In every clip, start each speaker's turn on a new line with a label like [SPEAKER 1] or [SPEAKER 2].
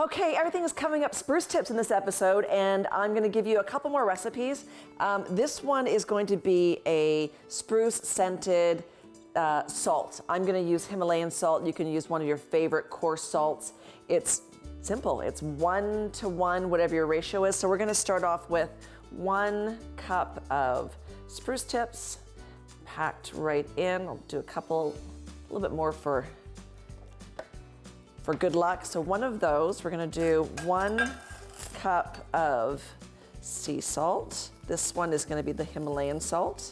[SPEAKER 1] Okay, everything is coming up spruce tips in this episode, and I'm going to give you a couple more recipes. This one is going to be a spruce scented salt. I'm going to use Himalayan salt. You can use one of your favorite coarse salts. It's simple. It's 1 to 1, whatever your ratio is. So we're going to start off with 1 cup of spruce tips packed right in. I'll do a little bit more for good luck. So one of those, we're gonna do 1 cup of sea salt. This one is gonna be the Himalayan salt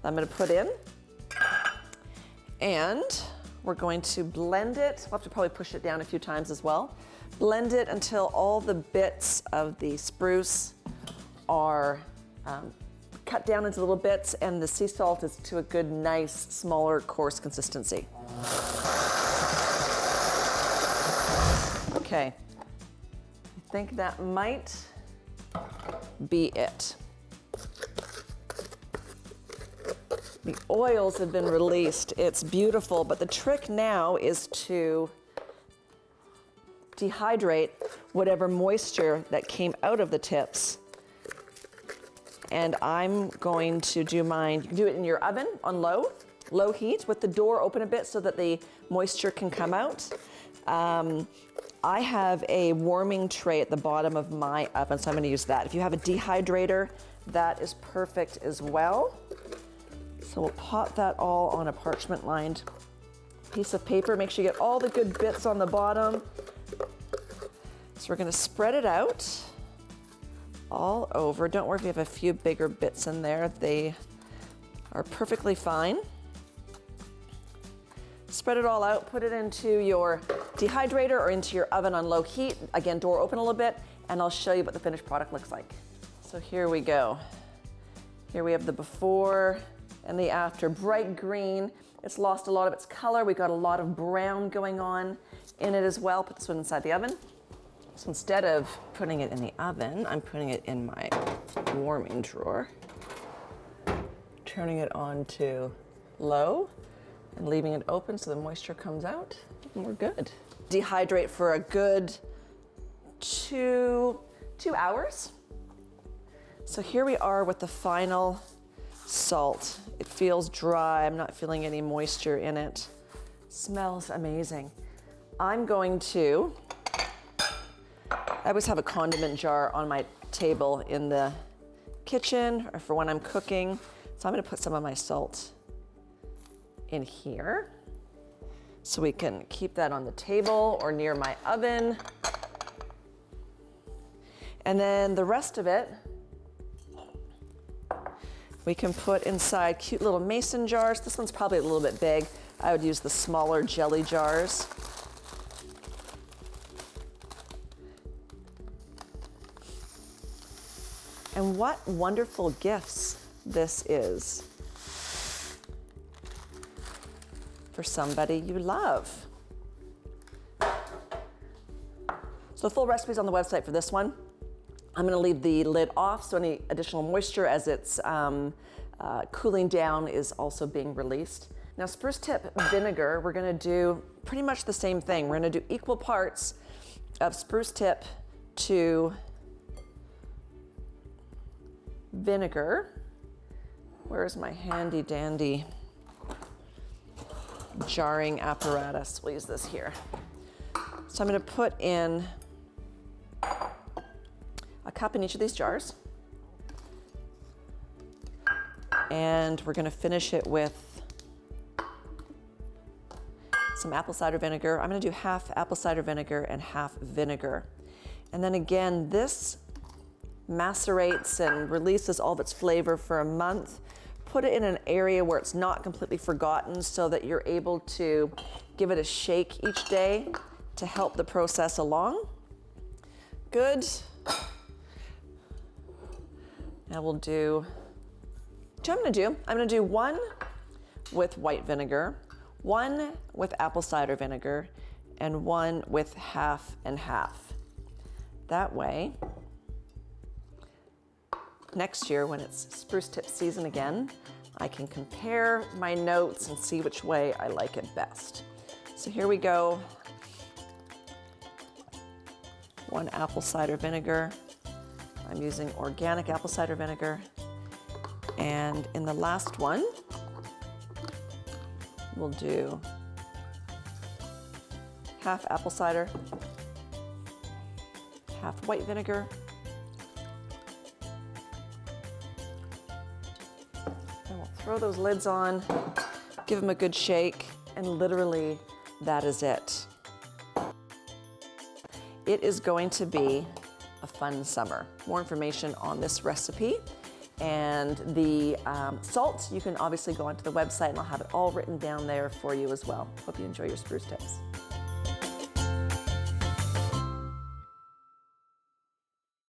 [SPEAKER 1] I'm gonna put in. And we're going to blend it. We'll have to probably push it down a few times as well. Blend it until all the bits of the spruce are cut down into little bits, and the sea salt is to a good, nice, smaller, coarse consistency. Okay, I think that might be it. The oils have been released. It's beautiful, but the trick now is to dehydrate whatever moisture that came out of the tips. And I'm going to do mine. You can do it in your oven on low heat with the door open a bit so that the moisture can come out. I have a warming tray at the bottom of my oven, so I'm going to use that. If you have a dehydrator, that is perfect as well. So we'll pop that all on a parchment-lined piece of paper. Make sure you get all the good bits on the bottom. So we're going to spread it out all over. Don't worry if you have a few bigger bits in there. They are perfectly fine. Spread it all out, put it into your dehydrator or into your oven on low heat. Again, door open a little bit, and I'll show you what the finished product looks like. So here we go. Here we have the before and the after. Bright green. It's lost a lot of its color. We got a lot of brown going on in it as well. Put this one inside the oven. So instead of putting it in the oven, I'm putting it in my warming drawer. Turning it on to low and leaving it open so the moisture comes out, and we're good. Dehydrate for a good two hours. So here we are with the final salt. It feels dry. I'm not feeling any moisture in it. Smells amazing. I always have a condiment jar on my table in the kitchen or for when I'm cooking. So I'm gonna put some of my salt in here so we can keep that on the table or near my oven. And then the rest of it we can put inside cute little mason jars. This one's probably a little bit big. I would use the smaller jelly jars. And what wonderful gifts this is for somebody you love. So the full recipe's on the website for this one. I'm gonna leave the lid off so any additional moisture as it's cooling down is also being released. Now spruce tip vinegar, we're gonna do pretty much the same thing. We're gonna do equal parts of spruce tip to vinegar. Where's my handy dandy jarring apparatus? We'll use this here. So I'm going to put in a cup in each of these jars. And we're going to finish it with some apple cider vinegar. I'm going to do half apple cider vinegar and half vinegar. And then again, this macerates and releases all of its flavor for a month. Put it in an area where it's not completely forgotten so that you're able to give it a shake each day to help the process along. Good. Now we'll do, I'm gonna do 1 with white vinegar, 1 with apple cider vinegar, and 1 with half and half. That way, next year, when it's spruce tip season again, I can compare my notes and see which way I like it best. So here we go. 1 apple cider vinegar. I'm using organic apple cider vinegar. And in the last one, we'll do half apple cider, half white vinegar, and we'll throw those lids on, give them a good shake, and literally that is it. It is going to be a fun summer. More information on this recipe and the salt, you can obviously go onto the website and I'll have it all written down there for you as well. Hope you enjoy your spruce tips.